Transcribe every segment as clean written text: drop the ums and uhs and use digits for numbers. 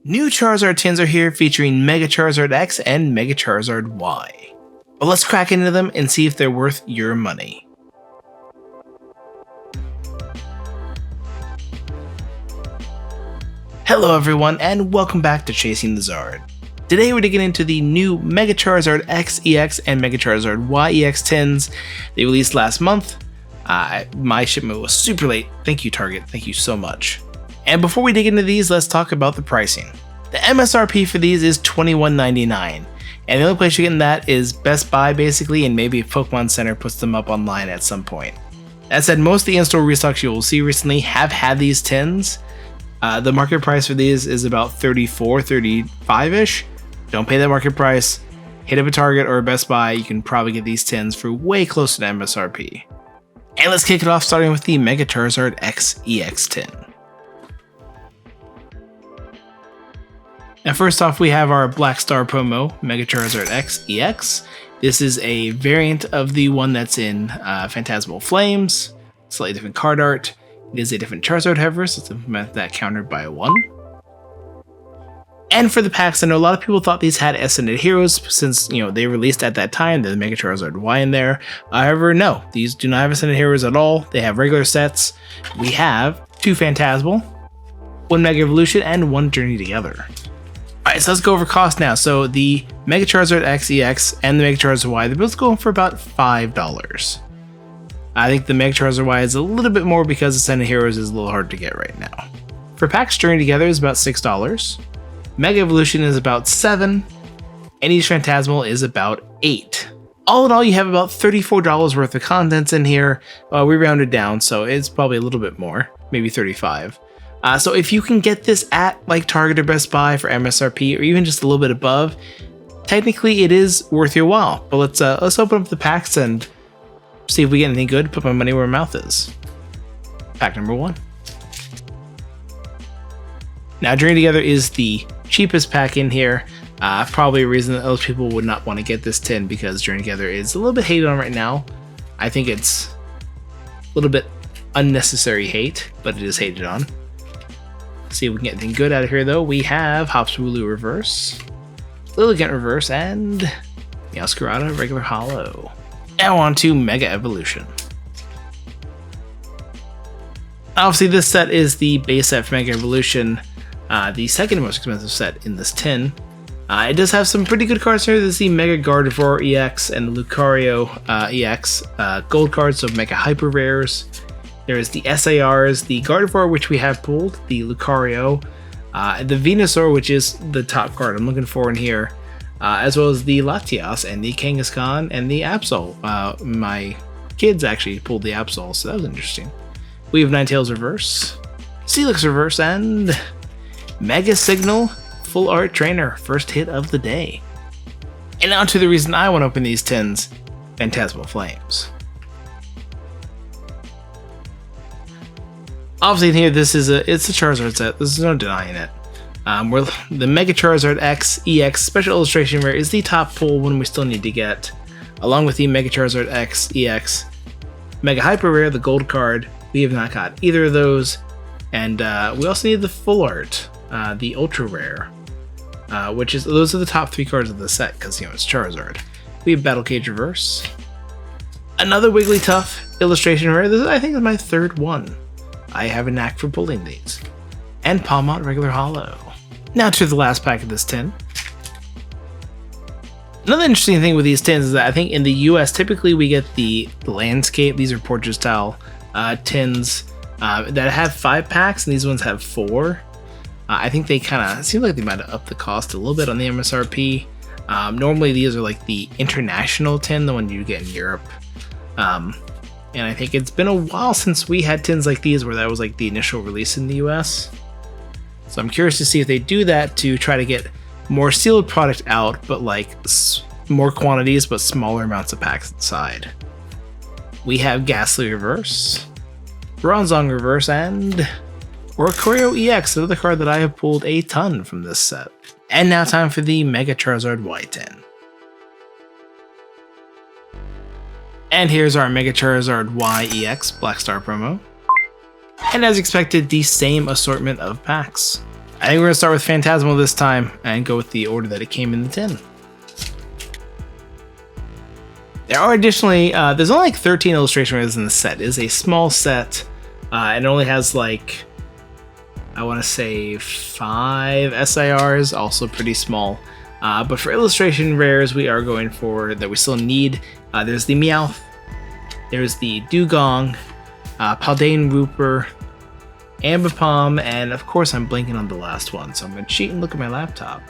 New Charizard tins are here featuring Mega Charizard X and Mega Charizard Y. But let's crack into them and see if they're worth your money. Hello everyone and welcome back to Chasing the Zard. Today we're digging into the new Mega Charizard X EX and Mega Charizard Y EX tins they released last month. My shipment was super late. Thank you Target, thank you so much. And before we dig into these, let's talk about the pricing. The MSRP for these is $21.99, and the only place you're getting that is Best Buy basically, and maybe if Pokemon Center puts them up online at some point. That said, most of the in-store restocks you will see recently have had these tins. The market price for these is about $34, $35-ish. Don't pay that market price. Hit up a Target or a Best Buy, you can probably get these tins for way closer to MSRP. And let's kick it off starting with the Mega Charizard X EX tin. Now first off, we have our Black Star promo, Mega Charizard X EX. This is a variant of the one that's in Phantasmal Flames, slightly different card art. It is a different Charizard however, so let's implement that countered by 1. And for the packs, I know a lot of people thought these had Ascended Heroes since, they released at that time, the Mega Charizard Y in there. However, no, these do not have Ascended Heroes at all. They have regular sets. We have 2 Phantasmal, 1 Mega Evolution, and 1 Journey Together. Alright, so let's go over cost now. So the Mega Charizard X EX and the Mega Charizard Y, they're both going for about $5. I think the Mega Charizard Y is a little bit more because Ascended Heroes is a little hard to get right now. For packs, Journey Together is about $6. Mega Evolution is about $7, and each Phantasmal is about $8. All in all, you have about $34 worth of contents in here. We rounded down, so it's probably a little bit more, maybe $35. So if you can get this at like Target or Best Buy for MSRP, or even just a little bit above, technically it is worth your while. But let's open up the packs and see if we get anything good. Put my money where my mouth is. Pack number 1. Now, Journey Together is the cheapest pack in here. Probably a reason that most people would not want to get this tin, because Journey Together is a little bit hated on right now. I think it's a little bit unnecessary hate, but it is hated on. Let's see if we can get anything good out of here though. We have Hopswooloo Reverse, Lilligant Reverse, and Meowscarada Regular Holo. Now on to Mega Evolution. Obviously this set is the base set for Mega Evolution, the second most expensive set in this tin. It does have some pretty good cards here. This is the Mega Gardevoir EX and the Lucario EX gold cards, so Mega Hyper Rares. There is the SARs, the Gardevoir, which we have pulled, the Lucario, the Venusaur, which is the top card I'm looking for in here, as well as the Latias and the Kangaskhan and the Absol. My kids actually pulled the Absol, so that was interesting. We have Ninetales Reverse, Steelix Reverse, and Mega Signal Full Art Trainer, first hit of the day. And now to the reason I want to open these tins, Phantasmal Flames. Obviously in here, it's a Charizard set. There's no denying it. The Mega Charizard X EX Special Illustration Rare is the top pull one we still need to get, along with the Mega Charizard X EX Mega Hyper Rare, the gold card. We have not got either of those, and we also need the Full Art, the Ultra Rare, those are the top 3 cards of the set because it's Charizard. We have Battle Cage Reverse, another Wigglytuff Illustration Rare. This I think is my 3rd one. I have a knack for pulling these. And Palmont Regular Holo. Now to the last pack of this tin. Another interesting thing with these tins is that I think in the US, typically we get the landscape. These are portrait style tins that have 5 packs, and these ones have 4. I think they kind of seem like they might have upped the cost a little bit on the MSRP. Normally these are like the international tin, the one you get in Europe. And I think it's been a while since we had tins like these where that was like the initial release in the US. So I'm curious to see if they do that to try to get more sealed product out, but like more quantities, but smaller amounts of packs inside. We have Ghastly Reverse, Bronzong Reverse, and Oricorio EX, another card that I have pulled a ton from this set. And now time for the Mega Charizard Y tin. And here's our Mega Charizard Y EX Black Star promo. And as expected, the same assortment of packs. I think we're gonna start with Phantasmal this time and go with the order that it came in the tin. There are additionally, there's only like 13 illustration rares in the set. It is a small set, and it only has like, I want to say 5 SIRs, also pretty small. But for illustration rares, we are going for that we still need. There's the Meowth, there's the Dugong, Paldean Rooper, Ambipom, and of course I'm blanking on the last one, so I'm going to cheat and look at my laptop.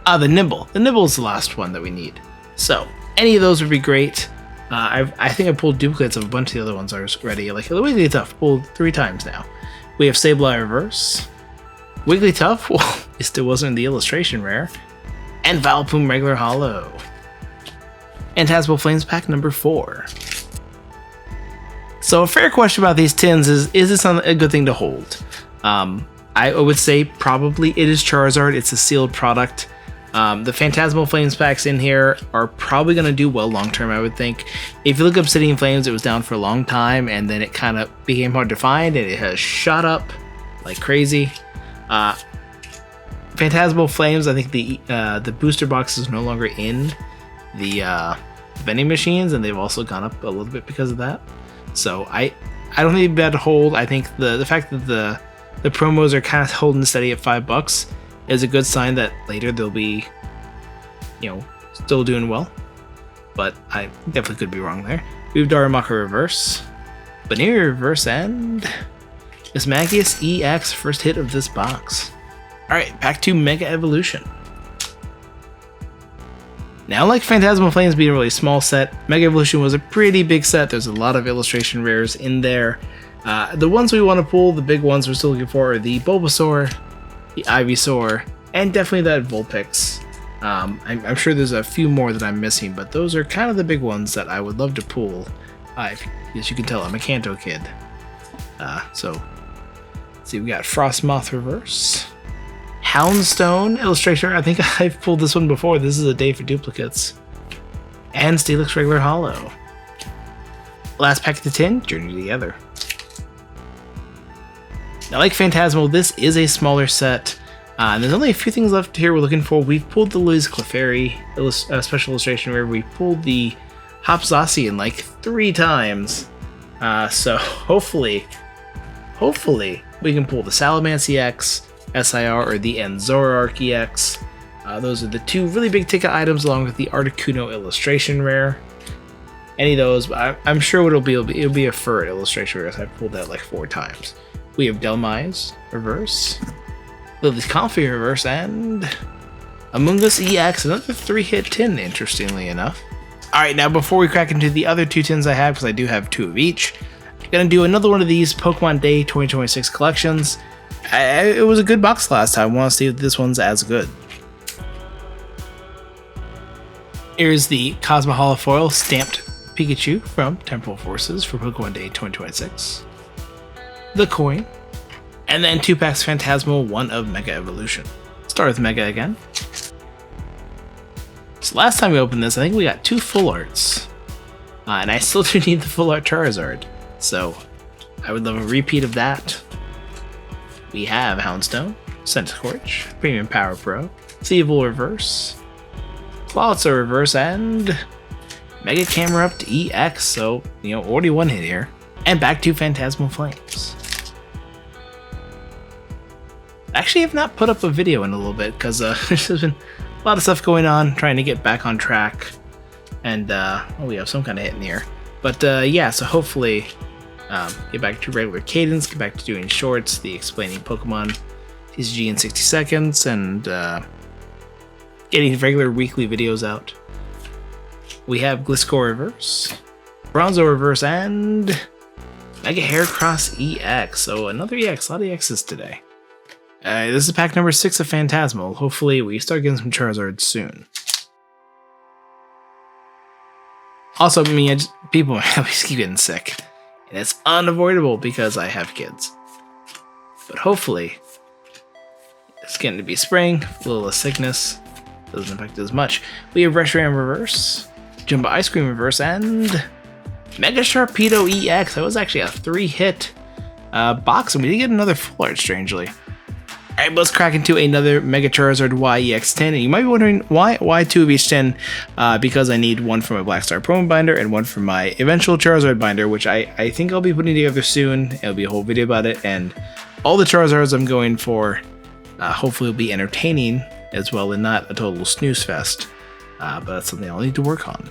The Nimble. The Nimble is the last one that we need. So, any of those would be great. I think I pulled duplicates of a bunch of the other ones already. Like, Wigglytuff pulled 3 times now. We have Sableye Reverse. Wigglytuff, well, it still wasn't in the illustration rare. And Vileplume regular holo. Phantasmal Flames pack number 4. So a fair question about these tins is this a good thing to hold? I would say probably it is Charizard. It's a sealed product. The Phantasmal Flames packs in here are probably going to do well long term, I would think. If you look up Obsidian Flames, it was down for a long time, and then it kind of became hard to find, and it has shot up like crazy. Phantasmal Flames, I think the booster box is no longer in the vending machines, and they've also gone up a little bit because of that. So I don't think it'd be bad to hold. I think the fact that the promos are kind of holding steady at $5 is a good sign that later they'll be, still doing well. But I definitely could be wrong there. We have Darumaka Reverse, Baneri Reverse, and Magius EX, first hit of this box. Alright, back to Mega Evolution. Now, like Phantasmal Flames being a really small set, Mega Evolution was a pretty big set. There's a lot of illustration rares in there. The ones we want to pull, the big ones we're still looking for, are the Bulbasaur, the Ivysaur, and definitely that Vulpix. I'm sure there's a few more that I'm missing, but those are kind of the big ones that I would love to pull. As you can tell, I'm a Kanto kid. So, let's see, we got Frostmoth Reverse, Houndstone illustration. I think I've pulled this one before. This is a day for duplicates. And Steelix regular holo. Last pack of the tin, Journey Together. Now, like Phantasmal, this is a smaller set. And there's only a few things left here we're looking for. We've pulled the Liz Clefairy special illustration where we pulled the Hopzacian like 3 times. So hopefully we can pull the Salamence EX, SIR, or the Enzorark EX. Those are the 2 really big ticket items along with the Articuno illustration rare. Any of those, I'm sure it'll be a fur illustration rare, as I've pulled that like 4 times. We have Delmise Reverse, Lily's Comfey Reverse, and Amoonguss EX, another 3-hit tin, interestingly enough. Alright, now before we crack into the other 2 tins I have, because I do have 2 of each, I'm going to do another one of these Pokemon Day 2026 collections. It was a good box last time. I want to see if this one's as good. Here's the Cosmo Holofoil stamped Pikachu from Temporal Forces for Pokemon Day 2026. The coin, and then 2 packs Phantasmal, 1 of Mega Evolution. Start with Mega again. So last time we opened this, I think we got 2 full arts. And I still do need the full art Charizard. So I would love a repeat of that. We have Houndstone, Centicorch, Premium Power Pro, Seevil Reverse, Clawitzer Reverse, and Mega Camerupt EX. So, already 1 hit here. And back to Phantasmal Flames. Actually, I've not put up a video in a little bit because there's been a lot of stuff going on, trying to get back on track. And we have some kind of hit in here. But yeah, so hopefully get back to regular cadence, get back to doing shorts, the explaining Pokemon TCG in 60 seconds, and getting regular weekly videos out. We have Gliscor Reverse, Bronzo Reverse, and Mega Heracross EX. So another EX, a lot of EXs today. This is pack number 6 of Phantasmal. Hopefully we start getting some Charizards soon. Also, people always keep getting sick. And it's unavoidable because I have kids. But hopefully, it's getting to be spring, a little less sickness, doesn't affect as much. We have Reshiram Reverse, Jumbo Ice Cream Reverse, and Mega Sharpedo EX. That was actually a 3-hit box, and we did get another full art, strangely. Alright, let's crack into another Mega Charizard Y EX10, and you might be wondering why 2 of each 10? Because I need one for my Black Star promo binder and one for my eventual Charizard binder, which I think I'll be putting together soon. It'll be a whole video about it, and all the Charizards I'm going for hopefully will be entertaining as well and not a total snooze fest, but that's something I'll need to work on.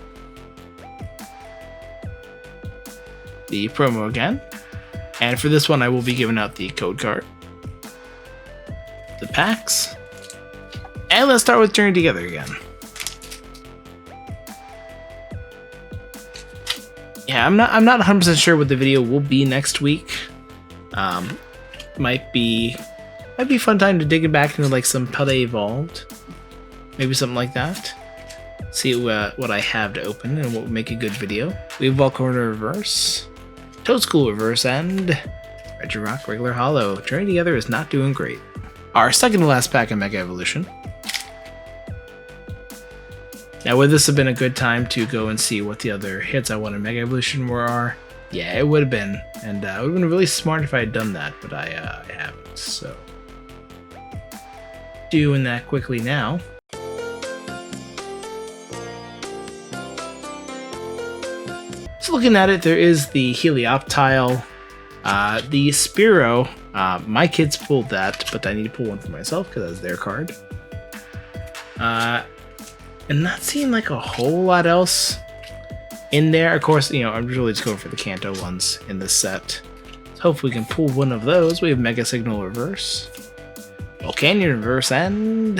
The promo again, and for this one I will be giving out the code card, the packs, and let's start with Journey Together again. Yeah, I'm not 100% sure what the video will be next week. Might be a fun time to dig it back into like some Paldea Evolved, maybe something like that. See what I have to open and what would make a good video. We have Volcarona Reverse, Toadschool Reverse, and Regirock Regular Hollow. Journey Together is not doing great. Our second to last pack of Mega Evolution. Now, would this have been a good time to go and see what the other hits I won in Mega Evolution are? Yeah, it would have been, and it would have been really smart if I had done that, but I haven't, so. Doing that quickly now. So looking at it, there is the Helioptile, the Spearow. My kids pulled that, but I need to pull one for myself because that's their card. And not seeing like a whole lot else in there. Of course, you know, I'm really just going for the Kanto ones in this set. So hopefully we can pull one of those. We have Mega Signal Reverse, Volcanion Reverse, and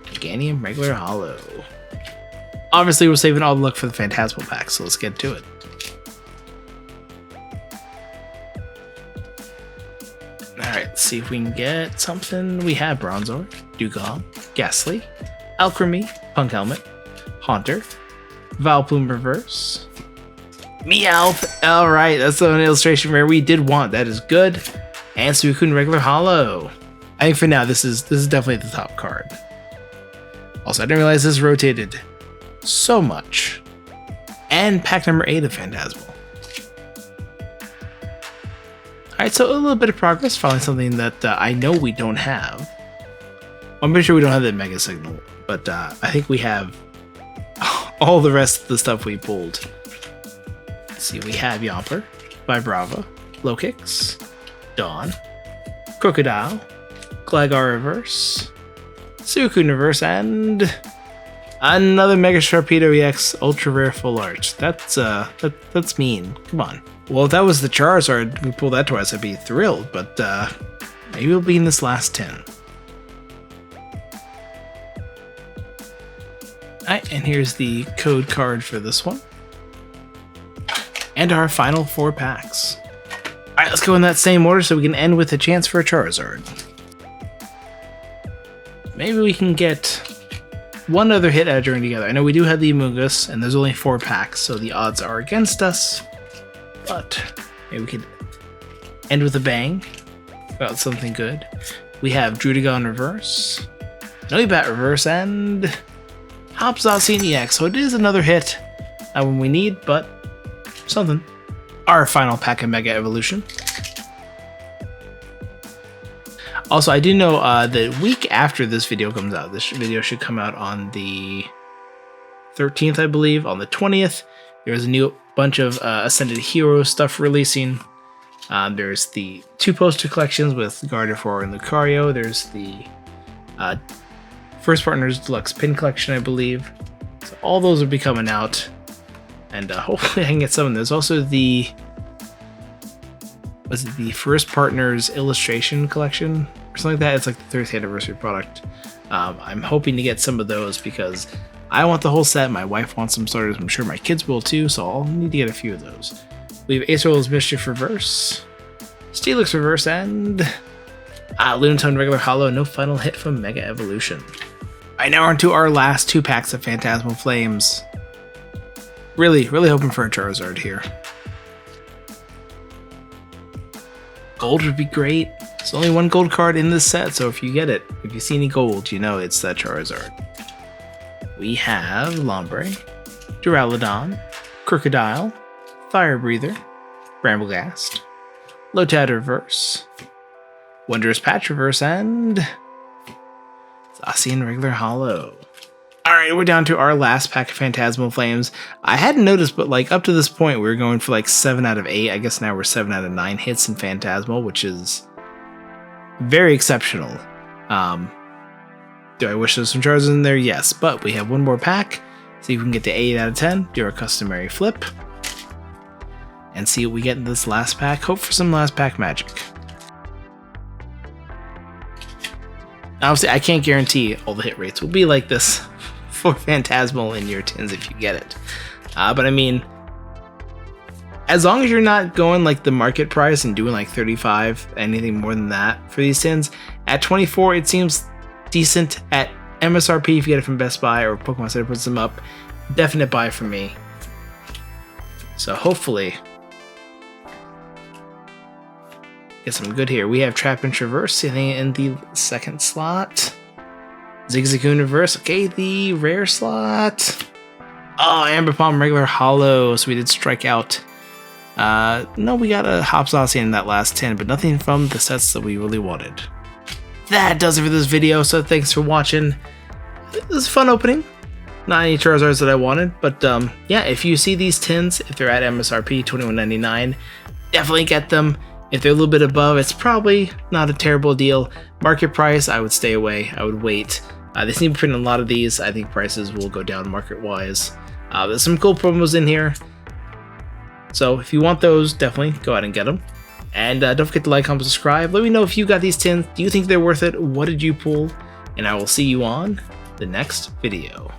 Gigantium Regular Hollow. Obviously, we're saving all the luck for the Phantasmal pack, so let's get to it. Alright, let's see if we can get something. We have Bronzor, Dugong, Ghastly, Alchemy, Punk Helmet, Haunter, Vileplume Reverse, Meowth. Alright, that's an illustration rare we did want. That is good. And Suicune Regular Hollow. I think for now, this is definitely the top card. Also, I didn't realize this rotated so much. And pack number 8 of Phantasmal. Alright, so a little bit of progress, finding something that I know we don't have. I'm pretty sure we don't have the Mega Signal, but I think we have all the rest of the stuff we pulled. Let's see, we have Yamper, Vibrava, Lokix, Dawn, Crocodile, Gligar Reverse, Suicune Reverse, and another Mega Sharpedo EX Ultra Rare Full Art. That's mean. Come on. Well, if that was the Charizard, we pulled that twice, I'd be thrilled, but maybe we'll be in this last 10. Alright, and here's the code card for this one. And our final 4 packs. Alright, let's go in that same order so we can end with a chance for a Charizard. Maybe we can get one other hit out of Journey Together. I know we do have the Amoonguss, and there's only 4 packs, so the odds are against us. But maybe we could end with a bang about something good. We have Druddigon Reverse, Noibat Reverse, and Hopsaucine EX. So it is another hit when we need, but something. Our final pack of Mega Evolution. Also, I do know the week after this video comes out, this video should come out on the 13th, I believe. On the 20th, there's a new bunch of Ascended Hero stuff releasing. There's the 2 poster collections with Gardevoir and Lucario. There's the First Partners Deluxe Pin Collection, I believe. So all those will be coming out, and hopefully I can get some of them. There's also the First Partners Illustration Collection or something like that. It's like the 30th anniversary product. I'm hoping to get some of those because I want the whole set. My wife wants some starters. I'm sure my kids will too, so I'll need to get a few of those. We have Acerole's Mischief Reverse, Steelix Reverse, and Lunatone Regular Hollow. No final hit from Mega Evolution. Alright, now we're on to our last 2 packs of Phantasmal Flames. Really hoping for a Charizard here. Gold would be great. There's only 1 gold card in this set, so if you get it, if you see any gold, you know it's that Charizard. We have Lombre, Duraludon, Crocodile, Fire Breather, Bramblegast, Lotad Reverse, Wondrous Patch Reverse, and Zacian regular holo. Alright, we're down to our last pack of Phantasmal Flames. I hadn't noticed, but like up to this point, we were going for like 7 out of 8. I guess now we're 7 out of 9 hits in Phantasmal, which is very exceptional. Do I wish there was some Charizards in there? Yes, but we have one more pack. See if we can get to 8 out of 10. Do our customary flip. And see what we get in this last pack. Hope for some last pack magic. Obviously, I can't guarantee all the hit rates will be like this for Phantasmal in your tins if you get it. But I mean, as long as you're not going like the market price and doing like 35, anything more than that for these tins, at 24 it seems decent. At MSRP, if you get it from Best Buy or Pokemon Center puts them up, definite buy for me. So hopefully get some good here. We have Trapinch Reverse sitting in the second slot. Zigzagoon Reverse. Okay, the rare slot. Oh, Amber Palm regular holo. So we did strike out. No, we got a Hopsauce in that last 10, but nothing from the sets that we really wanted. That does it for this video. So thanks for watching. It was a fun opening. Not any Charizards that I wanted, but yeah, if you see these tins, if they're at MSRP $21.99, definitely get them. If they're a little bit above, it's probably not a terrible deal. Market price, I would stay away. I would wait. They seem to print a lot of these. I think prices will go down market-wise. There's some cool promos in here. So if you want those, definitely go ahead and get them. And don't forget to like, comment, subscribe. Let me know if you got these tins. Do you think they're worth it? What did you pull? And I will see you on the next video.